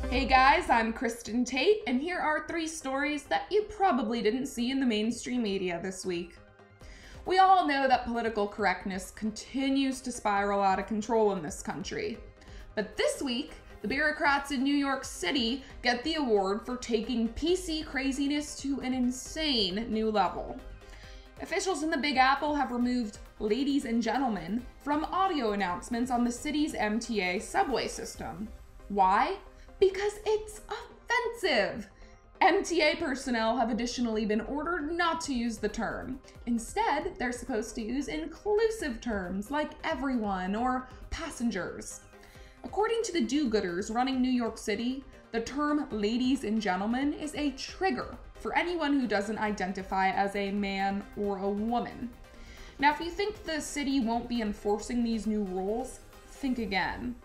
Hey guys, I'm Kristin Tate, and here are 3 stories that you probably didn't see in the mainstream media this week. We all know that political correctness continues to spiral out of control in this country. But this week, the bureaucrats in New York City get the award for taking PC craziness to an insane new level. Officials in the Big Apple have removed "ladies and gentlemen" from audio announcements on the city's MTA subway system. Why? Because it's offensive. MTA personnel have additionally been ordered not to use the term. Instead, they're supposed to use inclusive terms like everyone or passengers. According to the do-gooders running New York City, the term "ladies and gentlemen" is a trigger for anyone who doesn't identify as a man or a woman. Now, if you think the city won't be enforcing these new rules, think again.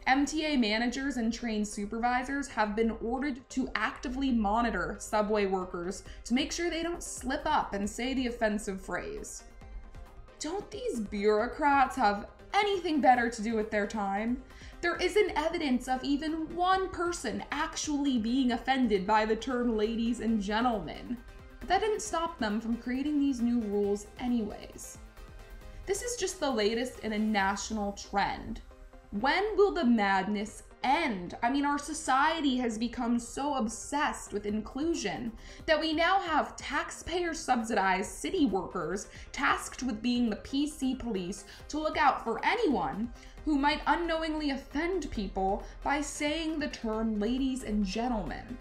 MTA managers and train supervisors have been ordered to actively monitor subway workers to make sure they don't slip up and say the offensive phrase. Don't these bureaucrats have anything better to do with their time? There isn't evidence of even one person actually being offended by the term "ladies and gentlemen." But that didn't stop them from creating these new rules anyways. This is just the latest in a national trend. When will the madness end? I mean, our society has become so obsessed with inclusion that we now have taxpayer-subsidized city workers tasked with being the PC police to look out for anyone who might unknowingly offend people by saying the term "ladies and gentlemen."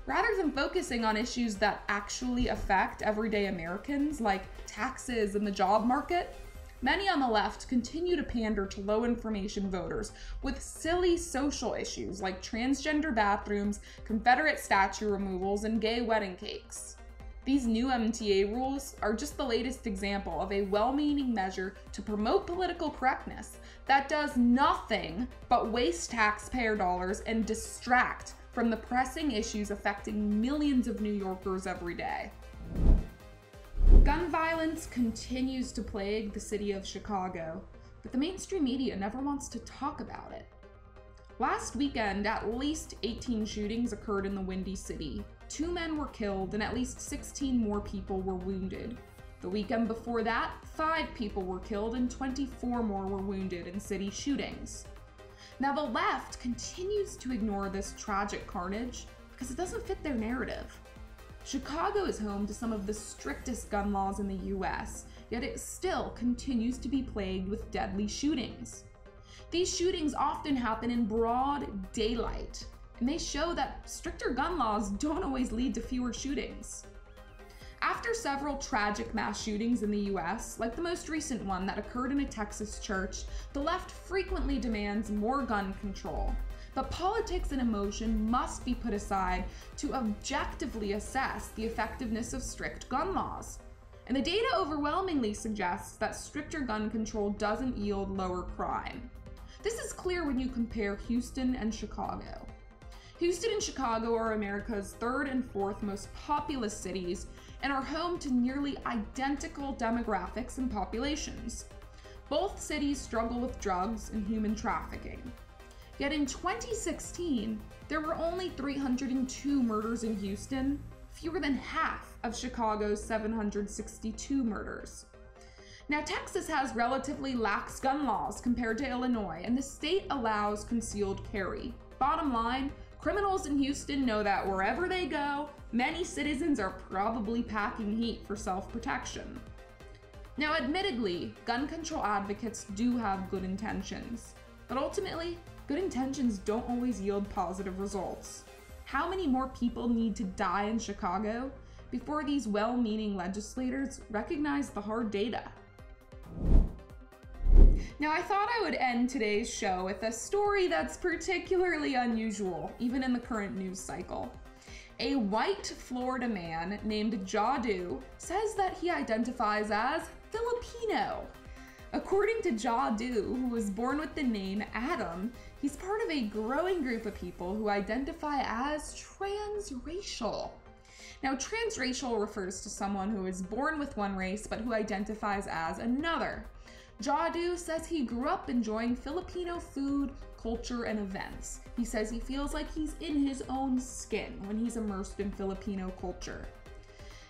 Rather than focusing on issues that actually affect everyday Americans, like taxes and the job market, many on the left continue to pander to low-information voters with silly social issues like transgender bathrooms, Confederate statue removals, and gay wedding cakes. These new MTA rules are just the latest example of a well-meaning measure to promote political correctness that does nothing but waste taxpayer dollars and distract from the pressing issues affecting millions of New Yorkers every day. Gun violence continues to plague the city of Chicago, but the mainstream media never wants to talk about it. Last weekend, at least 18 shootings occurred in the Windy City. 2 men were killed and at least 16 more people were wounded. The weekend before that, 5 people were killed and 24 more were wounded in city shootings. Now, the left continues to ignore this tragic carnage because it doesn't fit their narrative. Chicago is home to some of the strictest gun laws in the US, yet it still continues to be plagued with deadly shootings. These shootings often happen in broad daylight, and they show that stricter gun laws don't always lead to fewer shootings. After several tragic mass shootings in the US, like the most recent one that occurred in a Texas church, the left frequently demands more gun control. But politics and emotion must be put aside to objectively assess the effectiveness of strict gun laws. And the data overwhelmingly suggests that stricter gun control doesn't yield lower crime. This is clear when you compare Houston and Chicago. Houston and Chicago are America's 3rd and 4th most populous cities and are home to nearly identical demographics and populations. Both cities struggle with drugs and human trafficking. Yet in 2016, there were only 302 murders in Houston, fewer than half of Chicago's 762 murders. Now, Texas has relatively lax gun laws compared to Illinois, and the state allows concealed carry. Bottom line, criminals in Houston know that wherever they go, many citizens are probably packing heat for self-protection. Now, admittedly, gun control advocates do have good intentions, but ultimately, good intentions don't always yield positive results. How many more people need to die in Chicago before these well-meaning legislators recognize the hard data? Now, I thought I would end today's show with a story that's particularly unusual, even in the current news cycle. A white Florida man named Jadu says that he identifies as Filipino. According to Jadu, who was born with the name Adam, he's part of a growing group of people who identify as transracial. Now, transracial refers to someone who is born with one race but who identifies as another. Jadu says he grew up enjoying Filipino food, culture and events. He says he feels like he's in his own skin when he's immersed in Filipino culture.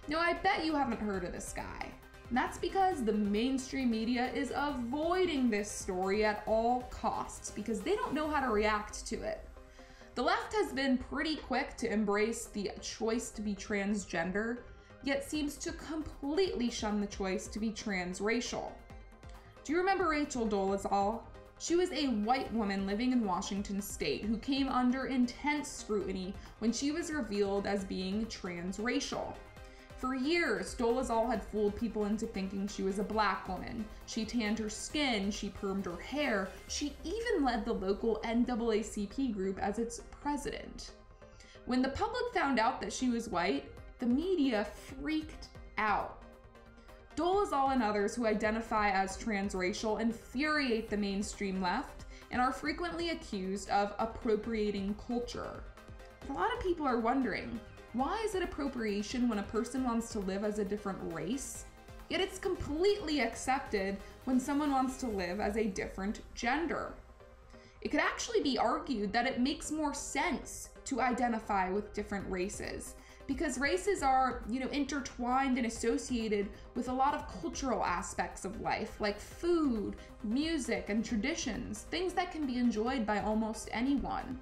Now, I bet you haven't heard of this guy. And that's because the mainstream media is avoiding this story at all costs because they don't know how to react to it. The left has been pretty quick to embrace the choice to be transgender, yet seems to completely shun the choice to be transracial. Do you remember Rachel Dolezal? She was a white woman living in Washington state who came under intense scrutiny when she was revealed as being transracial. For years, Dolezal had fooled people into thinking she was a black woman. She tanned her skin, she permed her hair, she even led the local NAACP group as its president. When the public found out that she was white, the media freaked out. Dolezal and others who identify as transracial infuriate the mainstream left and are frequently accused of appropriating culture. But a lot of people are wondering, why is it appropriation when a person wants to live as a different race? Yet it's completely accepted when someone wants to live as a different gender. It could actually be argued that it makes more sense to identify with different races because races are, intertwined and associated with a lot of cultural aspects of life, like food, music, and traditions, things that can be enjoyed by almost anyone.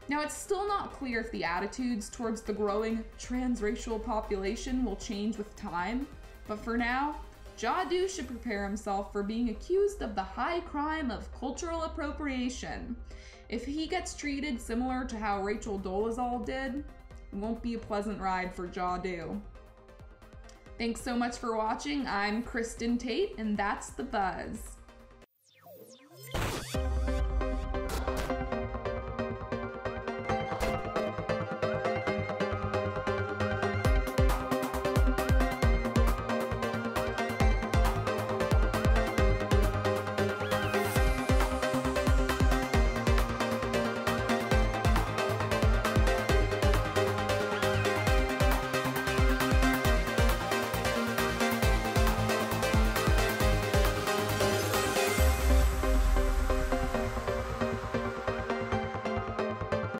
Now, it's still not clear if the attitudes towards the growing transracial population will change with time, but for now, Jadu should prepare himself for being accused of the high crime of cultural appropriation. If he gets treated similar to how Rachel Dolezal did, it won't be a pleasant ride for Jadu. Thanks so much for watching. I'm Kristin Tate, and that's The Buzz.